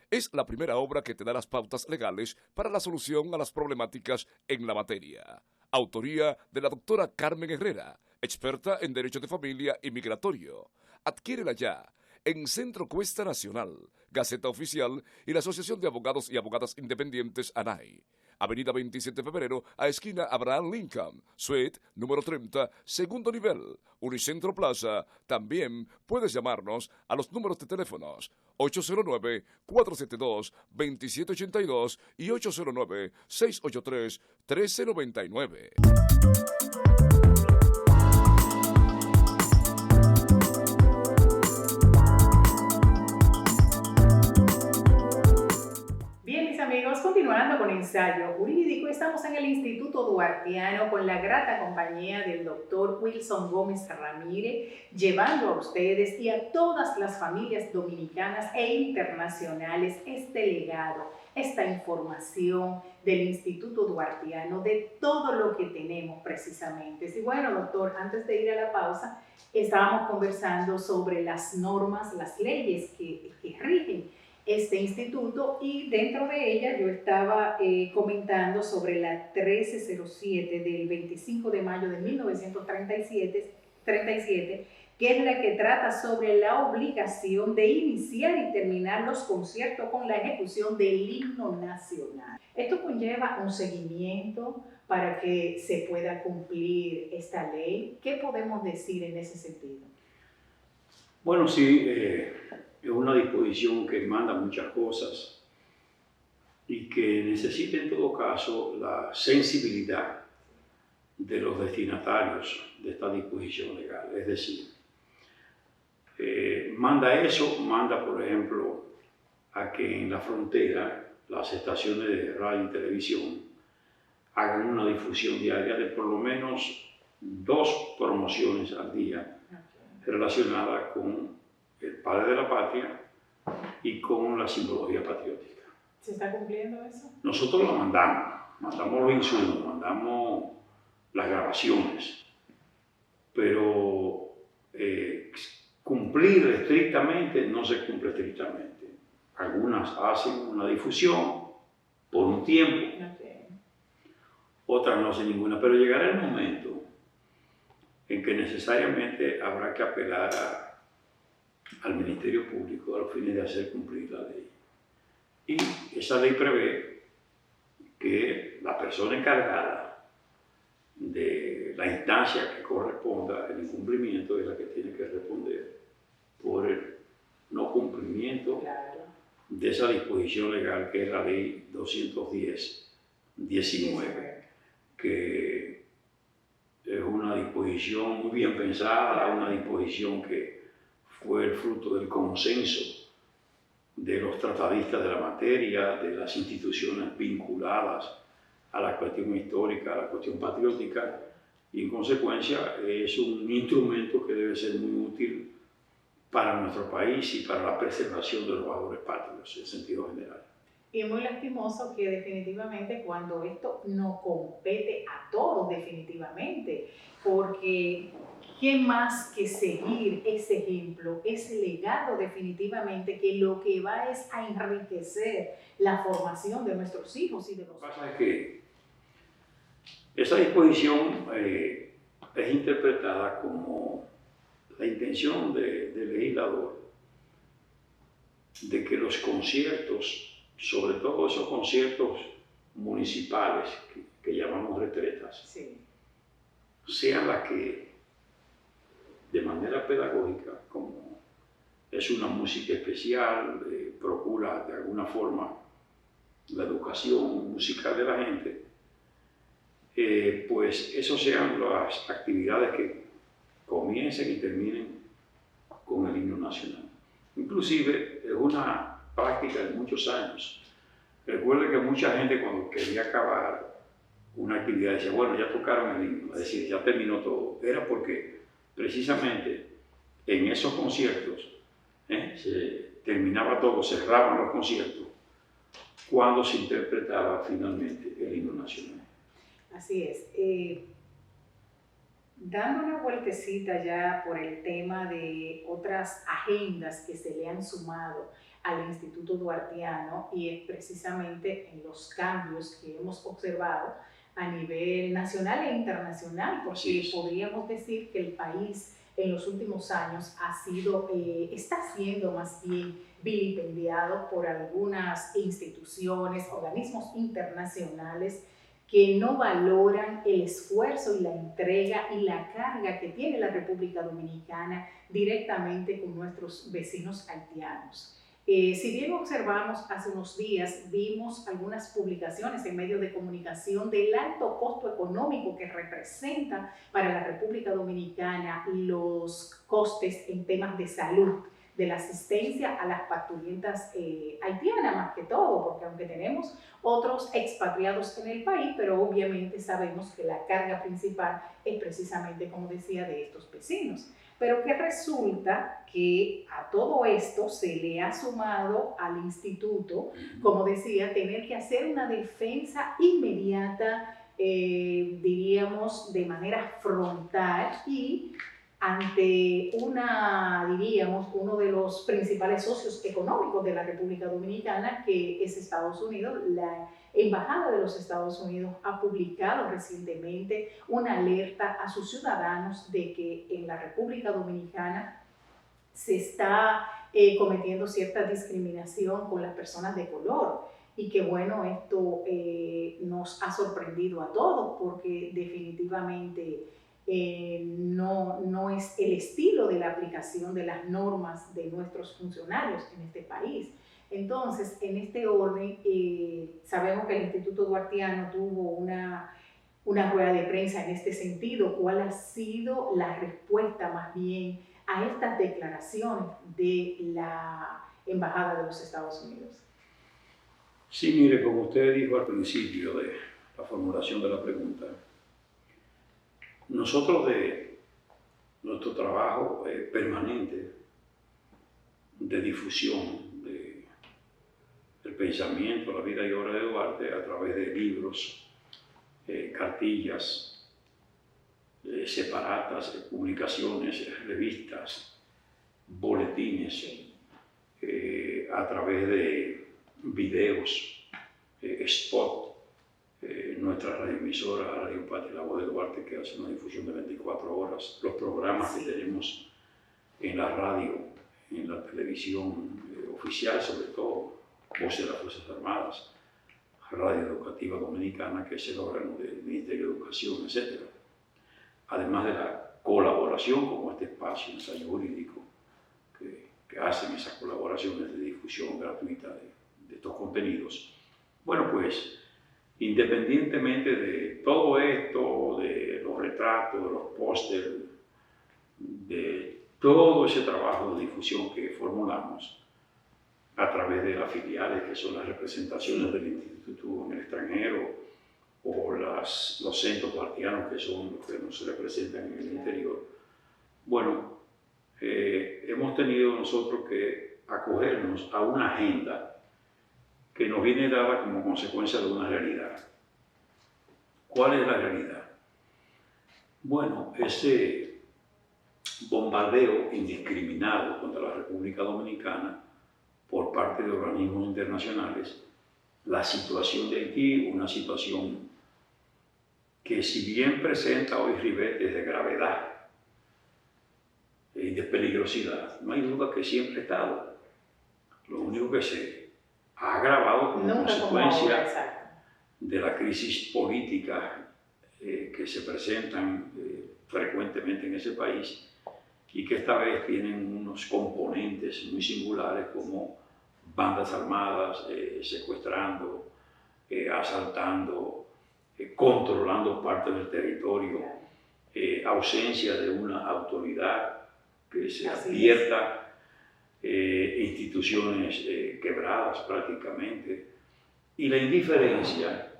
Es la primera obra que te da las pautas legales para la solución a las problemáticas en la materia. Autoría de la doctora Carmen Herrera, experta en Derecho de Familia y Migratorio. Adquiérela ya en Centro Cuesta Nacional, Gaceta Oficial y la Asociación de Abogados y Abogadas Independientes ANAI. Avenida 27 de Febrero, a esquina Abraham Lincoln, suite número 30, segundo nivel, Unicentro Plaza. También puedes llamarnos a los números de teléfonos 809-472-2782 y 809-683-1399. Amigos, continuando con ensayo jurídico, estamos en el Instituto Duartiano con la grata compañía del doctor Wilson Gómez Ramírez, llevando a ustedes y a todas las familias dominicanas e internacionales este legado, esta información del Instituto Duartiano, de todo lo que tenemos precisamente. Y bueno, doctor, antes de ir a la pausa, estábamos conversando sobre las normas, las leyes que rigen este instituto, y dentro de ella yo estaba comentando sobre la 1307 del 25 de mayo de 1937, que es la que trata sobre la obligación de iniciar y terminar los conciertos con la ejecución del himno nacional. Esto conlleva un seguimiento para que se pueda cumplir esta ley. ¿Qué podemos decir en ese sentido? Bueno, sí, es una disposición que manda muchas cosas y que necesita en todo caso la sensibilidad de los destinatarios de esta disposición legal. Es decir, manda eso, manda por ejemplo a que en la frontera las estaciones de radio y televisión hagan una difusión diaria de por lo menos 2 promociones al día relacionadas con el padre de la patria y con la simbología patriótica. ¿Se está cumpliendo eso? Nosotros la mandamos los insumos, mandamos las grabaciones, pero cumplir estrictamente no se cumple estrictamente. Algunas hacen una difusión por un tiempo, otras no hacen ninguna, pero llegará el momento en que necesariamente habrá que apelar al Ministerio Público a los fines de hacer cumplir la ley. Y esa ley prevé que la persona encargada de la instancia que corresponda el incumplimiento es la que tiene que responder por el no cumplimiento de esa disposición legal que es la ley 210-19, que es una disposición muy bien pensada, una disposición que fue el fruto del consenso de los tratadistas de la materia, de las instituciones vinculadas a la cuestión histórica, a la cuestión patriótica, y en consecuencia es un instrumento que debe ser muy útil para nuestro país y para la preservación de los valores patrios en sentido general. Y es muy lastimoso que definitivamente cuando esto no compete a todos definitivamente, porque ¿Qué más que seguir ese ejemplo, ese legado definitivamente que lo que va es a enriquecer la formación de nuestros hijos y de los... Lo que pasa es que esa disposición es interpretada como la intención del legislador de que los conciertos, sobre todo esos conciertos municipales que llamamos retretas, Sí. sean las que de manera pedagógica, como es una música especial, procura de alguna forma la educación musical de la gente, pues eso sean las actividades que comiencen y terminen con el himno nacional. Inclusive es una práctica de muchos años. Recuerde que mucha gente cuando quería acabar una actividad decía, bueno, ya tocaron el himno, es decir, ya terminó todo. Era porque precisamente en esos conciertos se terminaba todo, cerraban los conciertos cuando se interpretaba finalmente el himno nacional. Así es. Dando una vueltecita ya por el tema de otras agendas que se le han sumado al Instituto Duartiano, y es precisamente en los cambios que hemos observado a nivel nacional e internacional, porque podríamos decir que el país en los últimos años está siendo más bien vilipendiado por algunas instituciones, organismos internacionales que no valoran el esfuerzo y la entrega y la carga que tiene la República Dominicana directamente con nuestros vecinos haitianos. Si bien observamos hace unos días, vimos algunas publicaciones en medios de comunicación del alto costo económico que representa para la República Dominicana los costes en temas de salud, de la asistencia a las parturientas haitianas más que todo, porque aunque tenemos otros expatriados en el país, pero obviamente sabemos que la carga principal es precisamente, como decía, de estos vecinos. Pero que resulta que a todo esto se le ha sumado al instituto, como decía, tener que hacer una defensa inmediata, diríamos, de manera frontal y ante uno de los principales socios económicos de la República Dominicana, que es Estados Unidos. La Embajada de los Estados Unidos ha publicado recientemente una alerta a sus ciudadanos de que en la República Dominicana se está cometiendo cierta discriminación con las personas de color. Y que bueno, esto nos ha sorprendido a todos, porque definitivamente no es el estilo de la aplicación de las normas de nuestros funcionarios en este país. Entonces, en este orden, sabemos que el Instituto Duartiano tuvo una rueda de prensa en este sentido. ¿Cuál ha sido la respuesta más bien a estas declaraciones de la Embajada de los Estados Unidos? Sí, mire, como usted dijo al principio de la formulación de la pregunta, nosotros de nuestro trabajo permanente de difusión del pensamiento, la vida y obra de Duarte a través de libros, cartillas, separatas, publicaciones, revistas, boletines, a través de videos, spot, nuestra radioemisora Radio Patria, La Voz de Duarte, que hace una difusión de 24 horas, los programas que tenemos en la radio, en la televisión oficial, sobre todo, Voz de las Fuerzas Armadas, Radio Educativa Dominicana, que es el órgano del Ministerio de Educación, etc. Además de la colaboración como este espacio, ensayo jurídico, que hacen esas colaboraciones de difusión gratuita de estos contenidos. Bueno, pues, independientemente de todo esto, de los retratos, de los pósters, de todo ese trabajo de difusión que formulamos a través de las filiales, que son las representaciones del instituto en el extranjero, o los centros duartianos, que son los que nos representan en el interior. Bueno, hemos tenido nosotros que acogernos a una agenda que nos viene dada como consecuencia de una realidad. ¿Cuál es la realidad? Bueno, ese bombardeo indiscriminado contra la República Dominicana por parte de organismos internacionales, la situación de Haití, una situación que si bien presenta hoy ribetes de gravedad y de peligrosidad, no hay duda que siempre ha estado. Lo único que se ha agravado como consecuencia de la crisis política que se presentan frecuentemente en ese país y que esta vez tienen unos componentes muy singulares como bandas armadas secuestrando, asaltando, controlando parte del territorio, ausencia de una autoridad que se advierta, instituciones quebradas prácticamente, y la indiferencia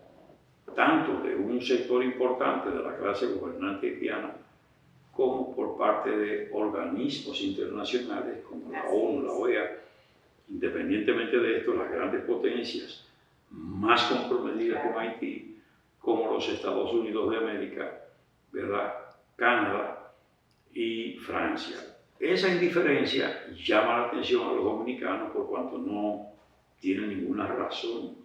tanto de un sector importante de la clase gobernante haitiana como por parte de organismos internacionales como la ONU, la OEA. Independientemente de esto, las grandes potencias más comprometidas con Haití, como los Estados Unidos de América, ¿verdad?, Canadá y Francia. Esa indiferencia llama la atención a los dominicanos por cuanto no tienen ninguna razón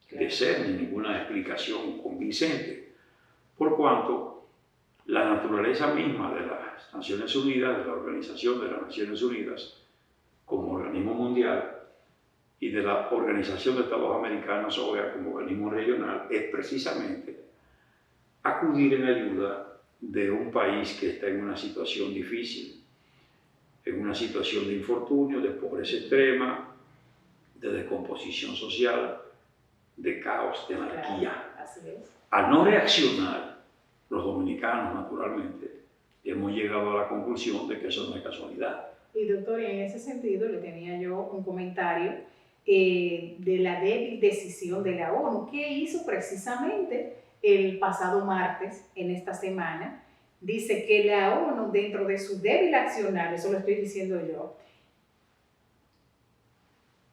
de ser, ni ninguna explicación convincente, por cuanto la naturaleza misma de las Naciones Unidas, de la Organización de las Naciones Unidas, como organismo mundial, y de la Organización de Estados Americanos, OEA, como organismo regional, es precisamente acudir en ayuda de un país que está en una situación difícil, en una situación de infortunio, de pobreza extrema, de descomposición social, de caos, de anarquía. Así es. Al no reaccionar, los dominicanos, naturalmente, hemos llegado a la conclusión de que eso no es casualidad. Y doctor, en ese sentido le tenía yo un comentario de la débil decisión de la ONU, que hizo precisamente el pasado martes, en esta semana. Dice que la ONU, dentro de su débil accionar, eso lo estoy diciendo yo,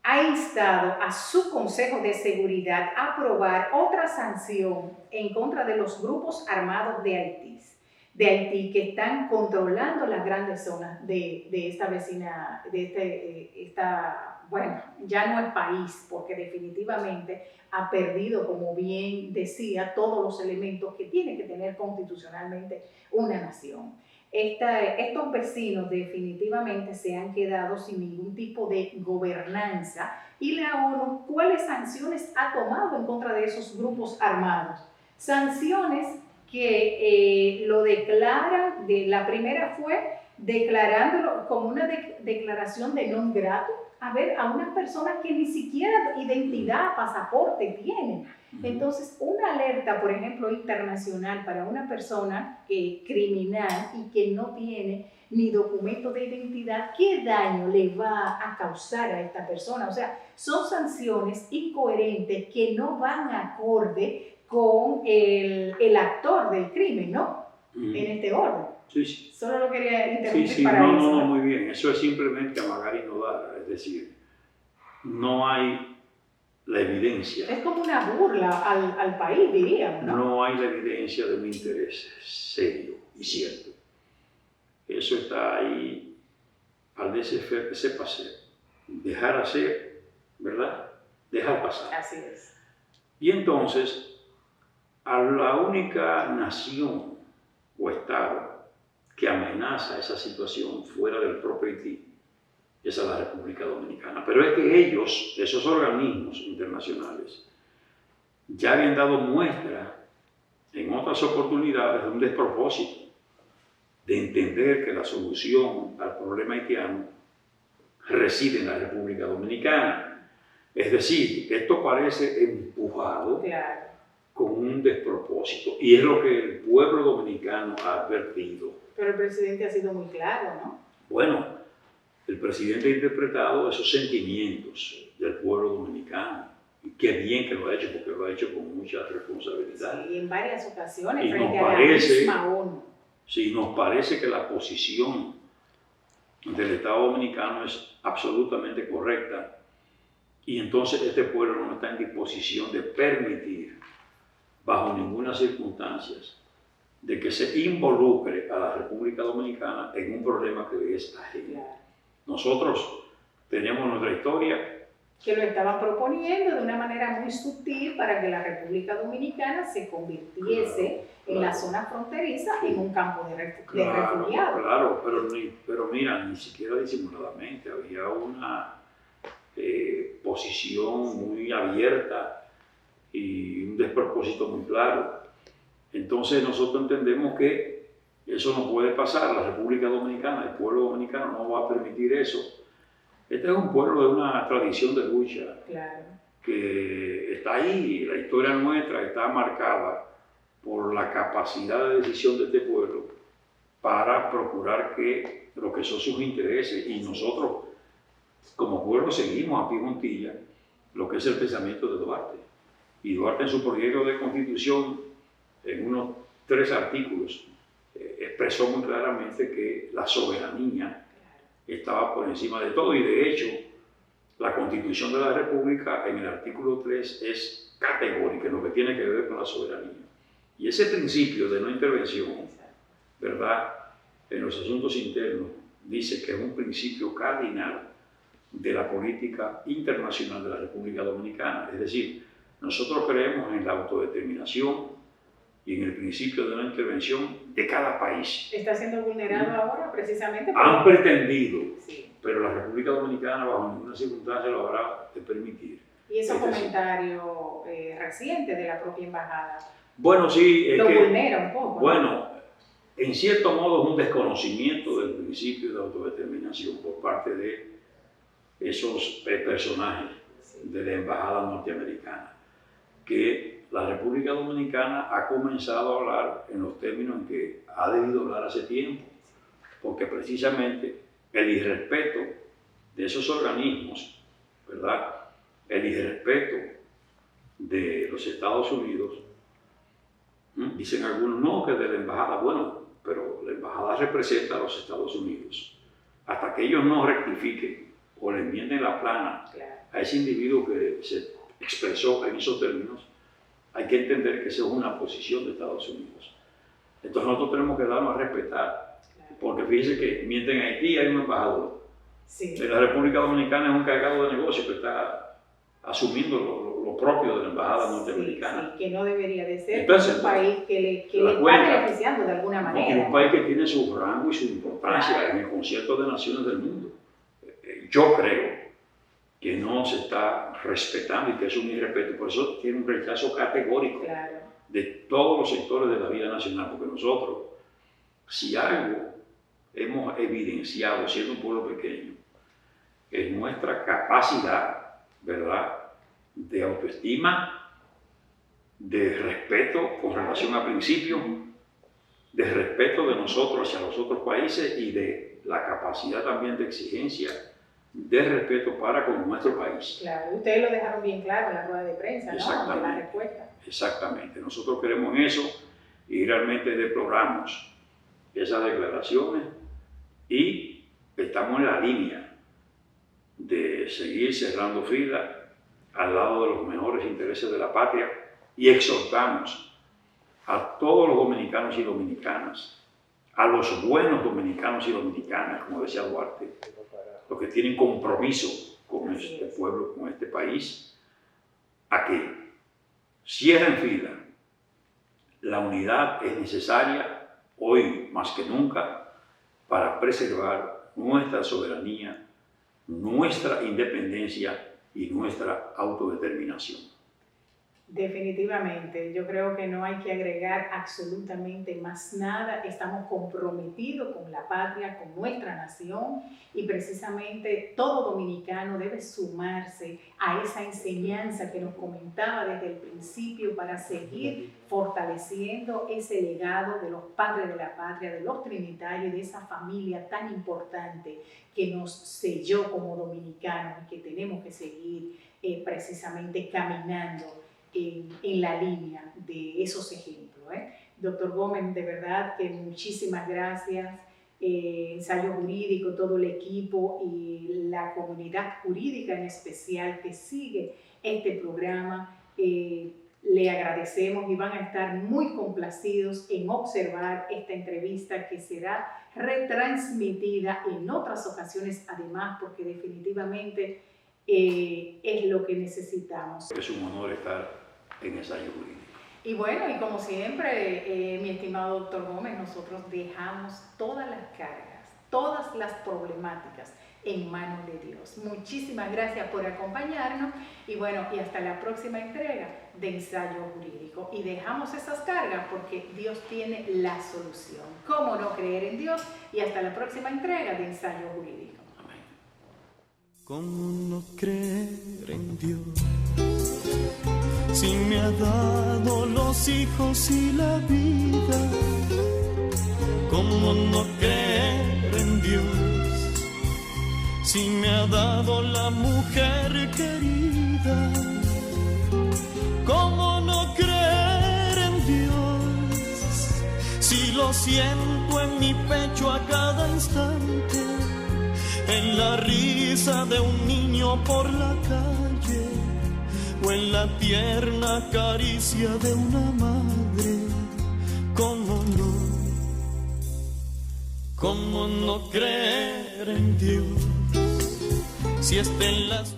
ha instado a su Consejo de Seguridad a aprobar otra sanción en contra de los grupos armados de Haití que están controlando las grandes zonas de esta vecina, bueno, ya no es país, porque definitivamente ha perdido, como bien decía, todos los elementos que tiene que tener constitucionalmente una nación. Estos vecinos definitivamente se han quedado sin ningún tipo de gobernanza, y la ONU, ¿cuáles sanciones ha tomado en contra de esos grupos armados? Sanciones que lo declaran, la primera fue declarándolo como una declaración de non grato a unas personas que ni siquiera identidad, pasaporte tienen. Entonces, una alerta, por ejemplo, internacional para una persona criminal y que no tiene ni documento de identidad, ¿qué daño le va a causar a esta persona? O sea, son sanciones incoherentes que no van acorde con el actor del crimen, ¿no? En este orden. Sí, sí. Solo lo quería interrumpir para eso. No, muy bien. Eso es simplemente amagar y no dar. Es decir, no hay la evidencia. Es como una burla al país, diríamos, ¿no? No hay la evidencia de un interés serio y cierto. Eso está ahí al laissez-faire, dejar hacer, ¿verdad? Dejar pasar. Así es. Y entonces, a la única nación o Estado que amenaza esa situación fuera del propio Haití, esa es la República Dominicana. Pero es que ellos, esos organismos internacionales, ya habían dado muestra en otras oportunidades de un despropósito, de entender que la solución al problema haitiano reside en la República Dominicana. Es decir, esto parece empujado con un despropósito, y es lo que el pueblo dominicano ha advertido. Pero el presidente ha sido muy claro, ¿no? Bueno, el presidente ha interpretado esos sentimientos del pueblo dominicano, y qué bien que lo ha hecho, porque lo ha hecho con mucha responsabilidad. Sí, en varias ocasiones, y frente a la misma ONU. Sí, nos parece que la posición del Estado Dominicano es absolutamente correcta, y entonces este pueblo no está en disposición de permitir, bajo ninguna circunstancia, de que se involucre a la República Dominicana en un problema que le es ajeno. Claro. Nosotros tenemos nuestra historia. Que lo estaban proponiendo de una manera muy sutil para que la República Dominicana se convirtiese en la zona fronteriza en un campo de refugiados. Claro, pero mira, ni siquiera disimuladamente, había una posición muy abierta y un despropósito muy claro. Entonces nosotros entendemos que eso no puede pasar, la República Dominicana, el pueblo dominicano no va a permitir eso. Este es un pueblo de una tradición de lucha, claro, que está ahí, la historia nuestra está marcada por la capacidad de decisión de este pueblo para procurar que lo que son sus intereses, y nosotros como pueblo seguimos a pie juntilla lo que es el pensamiento de Duarte. Y Duarte en su proyecto de constitución, en unos 3 artículos, expresó muy claramente que la soberanía estaba por encima de todo, y de hecho la Constitución de la República en el artículo 3 es categórica en lo que tiene que ver con la soberanía. Y ese principio de no intervención, ¿verdad?, en los asuntos internos, dice que es un principio cardinal de la política internacional de la República Dominicana. Es decir, nosotros creemos en la autodeterminación y en el principio de no intervención de cada país. Está siendo vulnerado ahora precisamente por... Han pretendido, sí, pero la República Dominicana bajo ninguna circunstancia lo habrá de permitir. Y esos comentarios recientes de la propia embajada, bueno, sí, es lo que, vulnera un poco, ¿no? Bueno, en cierto modo es un desconocimiento del principio de autodeterminación por parte de esos personajes de la embajada norteamericana, que la República Dominicana ha comenzado a hablar en los términos en que ha debido hablar hace tiempo, porque precisamente el irrespeto de esos organismos, ¿verdad?, el irrespeto de los Estados Unidos, dicen algunos, no, que de la embajada, bueno, pero la embajada representa a los Estados Unidos. Hasta que ellos no rectifiquen o le enmienden la plana a ese individuo que se expresó en esos términos, hay que entender que esa es una posición de Estados Unidos. Entonces nosotros tenemos que darnos a respetar, porque fíjense que mientras en Haití hay un embajador, en la República Dominicana es un cargado de negocio que está asumiendo lo propio de la embajada norteamericana. Sí, que no debería de ser. Entonces, un país que le está beneficiando de alguna manera. Porque es un país que tiene su rango y su importancia en el concierto de naciones del mundo. Yo creo que no se está respetando y que es un irrespeto, por eso tiene un rechazo categórico de todos los sectores de la vida nacional, porque nosotros, si algo hemos evidenciado siendo un pueblo pequeño, es nuestra capacidad, ¿verdad?, de autoestima, de respeto con relación a principios, de respeto de nosotros hacia los otros países y de la capacidad también de exigencia, de respeto para con nuestro país. Claro, ustedes lo dejaron bien claro en la rueda de prensa, ¿no?, exactamente, en la respuesta. Exactamente, nosotros creemos en eso y realmente deploramos esas declaraciones y estamos en la línea de seguir cerrando fila al lado de los mejores intereses de la patria y exhortamos a todos los dominicanos y dominicanas, a los buenos dominicanos y dominicanas, como decía Duarte, los que tienen compromiso con este pueblo, con este país, a que cierren fila. La unidad es necesaria hoy más que nunca para preservar nuestra soberanía, nuestra independencia y nuestra autodeterminación. Definitivamente, yo creo que no hay que agregar absolutamente más nada. Estamos comprometidos con la patria, con nuestra nación, y precisamente todo dominicano debe sumarse a esa enseñanza que nos comentaba desde el principio para seguir fortaleciendo ese legado de los padres de la patria, de los trinitarios, de esa familia tan importante que nos selló como dominicanos y que tenemos que seguir precisamente caminando en la línea de esos ejemplos. Doctor Gómez, de verdad que muchísimas gracias. Ensayo Jurídico, todo el equipo y la comunidad jurídica en especial que sigue este programa. Le agradecemos y van a estar muy complacidos en observar esta entrevista que será retransmitida en otras ocasiones además, porque definitivamente es lo que necesitamos. Es un honor estar en Ensayo Jurídico. Y bueno, y como siempre, mi estimado doctor Gómez, nosotros dejamos todas las cargas, todas las problemáticas en manos de Dios. Muchísimas gracias por acompañarnos y bueno, y hasta la próxima entrega de Ensayo Jurídico. Y dejamos esas cargas porque Dios tiene la solución. ¿Cómo no creer en Dios? Y hasta la próxima entrega de Ensayo Jurídico. Amén. ¿Cómo no creer en Dios? Si me ha dado los hijos y la vida, ¿cómo no creer en Dios? Si me ha dado la mujer querida, ¿cómo no creer en Dios? Si lo siento en mi pecho a cada instante, en la risa de un niño por la calle, o en la tierna caricia de una madre. ¿Cómo no creer en Dios? Si está en las